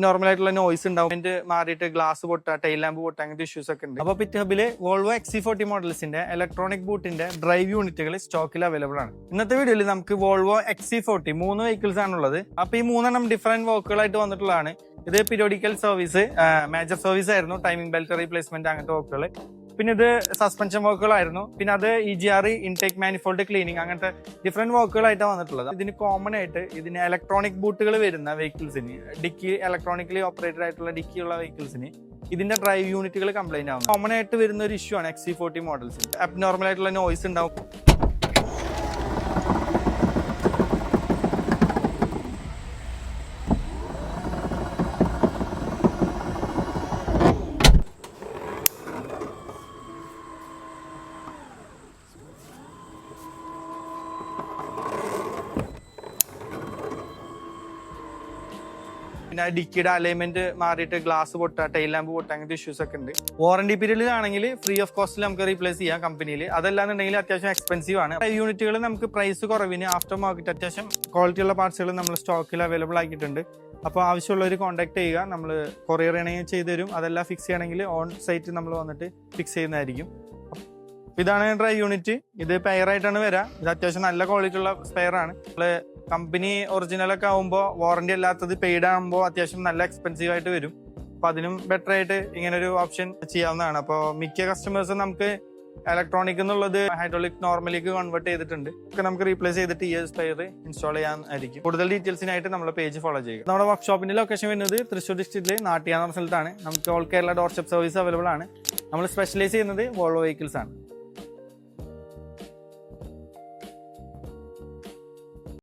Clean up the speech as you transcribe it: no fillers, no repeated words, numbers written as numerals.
Abnormal ആയിട്ടുള്ള noise ഉണ്ടാവും, മാറിയിട്ട് ഗ്ലാസ് പൊട്ടുക, ടൈൽ ലാമ്പ് പൊട്ടുക, അങ്ങനത്തെ ഇഷ്യൂസ് ഒക്കെ ഉണ്ട്. അപ്പോൾ പിറ്റ് ഹബില് വോൾവോ XC40 മോഡൽസിന്റെ ഇലക്ട്രോണിക് ബൂട്ടിന്റെ ഡ്രൈവ് യൂണിറ്റുകൾ സ്റ്റോക്കിൽ അവൈലബിൾ ആണ്. ഇന്നത്തെ വീഡിയോയിൽ നമുക്ക് വോൾവോ XC40 3 വെഹിക്കിൾസ് ആണുള്ളത്. അപ്പോൾ ഈ 3 ഡിഫറെന്റ് വർക്കുകളായിട്ട് വന്നിട്ടുള്ളതാണ്. ഇത് പീരിയോഡിക്കൽ സർവീസ്, മേജർ സർവീസ് ആയിരുന്നു, ടൈമിംഗ് ബെൽറ്റ് റീപ്ലേസ്മെന്റ്, അങ്ങനത്തെ വർക്കുകൾ. പിന്നെ ഇത് സസ്പെൻഷൻ വർക്കുകളായിരുന്നു. പിന്നെ അത് EGR, ഇൻടേക്ക് മാനിഫോൾഡ് ക്ലീനിങ്, അങ്ങനത്തെ ഡിഫറെന്റ് വർക്കുകളായിട്ടാണ് വന്നിട്ടുള്ളത്. ഇതിന് കോമൺ ആയിട്ട് ഇതിന് ഇലക്ട്രോണിക് ബൂട്ടുകൾ വരുന്ന വെഹിക്കിൾസിന്, ഡിക്കി ഇലക്ട്രോണിക്കലി ഓപ്പറേറ്റഡ് ആയിട്ടുള്ള ഡിക്കി ഉള്ള വെഹിക്കിൾസിന് ഇതിന്റെ ഡ്രൈവ് യൂണിറ്റുകൾ കംപ്ലൈന്റ് ആവും. കോമൺ ആയിട്ട് വരുന്ന ഒരു ഇഷ്യൂ ആണ് XC40 മോഡൽസ്. അബ്നോർമൽ ആയിട്ടുള്ള നോയ്സ് ഉണ്ടാവും. പിന്നെ ഡിക്കിയുടെ അലൈൻമെന്റ് മാറിയിട്ട് ഗ്ലാസ് പൊട്ടുക, ടൈൽ ലാമ്പ് പൊട്ടുക, അങ്ങനത്തെ ഇഷ്യൂസ് ഒക്കെ ഉണ്ട്. വാറന്റി പീരീഡിലാണെങ്കിൽ ഫ്രീ ഓഫ് കോസ്റ്റിൽ നമുക്ക് റീപ്ലേസ് ചെയ്യാം കമ്പനിയിൽ. അതല്ലാന്നുണ്ടെങ്കിൽ അത്യാവശ്യം എക്സ്പെൻസീവ് ആണ്. യൂണിറ്റുകൾ നമുക്ക് പ്രൈസ് കുറവിന് ആഫ്റ്റർ മാർക്കറ്റ് അത്യാവശ്യം ക്വാളിറ്റി ഉള്ള പാർട്സുകൾ നമ്മൾ സ്റ്റോക്കിൽ അവൈലബിൾ ആക്കിയിട്ടുണ്ട്. അപ്പോൾ ആവശ്യമുള്ളവർ കോൺടാക്ട് ചെയ്യുക, നമ്മൾ കൊറിയർ ആണെങ്കിൽ ചെയ്തു തരും. അതെല്ലാം ഫിക്സ് ചെയ്യണമെങ്കിൽ ഓൺ സൈറ്റ് നമ്മൾ വന്നിട്ട് ഫിക്സ് ചെയ്യുന്നതായിരിക്കും. ഇതാണ് ഡ്രൈവ് യൂണിറ്റ്. ഇത് പെയർ ആയിട്ടാണ് വരാം. ഇത് അത്യാവശ്യം നല്ല ക്വാളിറ്റി ഉള്ള സ്പെയർ ആണ്. നമ്മള് കമ്പനി ഒറിജിനൽ ഒക്കെ ആകുമ്പോൾ വാറന്റി അല്ലാത്തത് പെയ്ഡ് ആകുമ്പോൾ അത്യാവശ്യം നല്ല എക്സ്പെൻസീവ് ആയിട്ട് വരും. അപ്പൊ അതിനും ബെറ്റർ ആയിട്ട് ഇങ്ങനെ ഒരു ഓപ്ഷൻ ചെയ്യാവുന്നതാണ്. അപ്പോൾ മിക്ക കസ്റ്റമേഴ്സും നമുക്ക് ഇലക്ട്രോണിക് എന്നുള്ളത് ഹൈഡ്രോളിക് നോർമലിക്ക് കൺവേർട്ട് ചെയ്തിട്ടുണ്ട്. നമുക്ക് റീപ്ലേസ് ചെയ്തിട്ട് ഈ സ്പെയർ ഇൻസ്റ്റാൾ ചെയ്യാനായിരിക്കും. കൂടുതൽ ഡീറ്റെയിൽസിനായിട്ട് നമ്മുടെ പേജ് ഫോളോ ചെയ്യുക. നമ്മുടെ വർക്ക്ഷോപ്പിന്റെ ലൊക്കേഷൻ വരുന്നത് തൃശ്ശൂർ ഡിസ്ട്രിക്റ്റിലെ നാട്ടിയാന്ന് പറഞ്ഞ സ്ഥലത്താണ്. നമുക്ക് all Kerala door step service available ആണ്. നമ്മൾ സ്പെഷ്യലൈസ് ചെയ്യുന്നത് വോൾവോ വെഹിക്കിൾസ് ആണ്.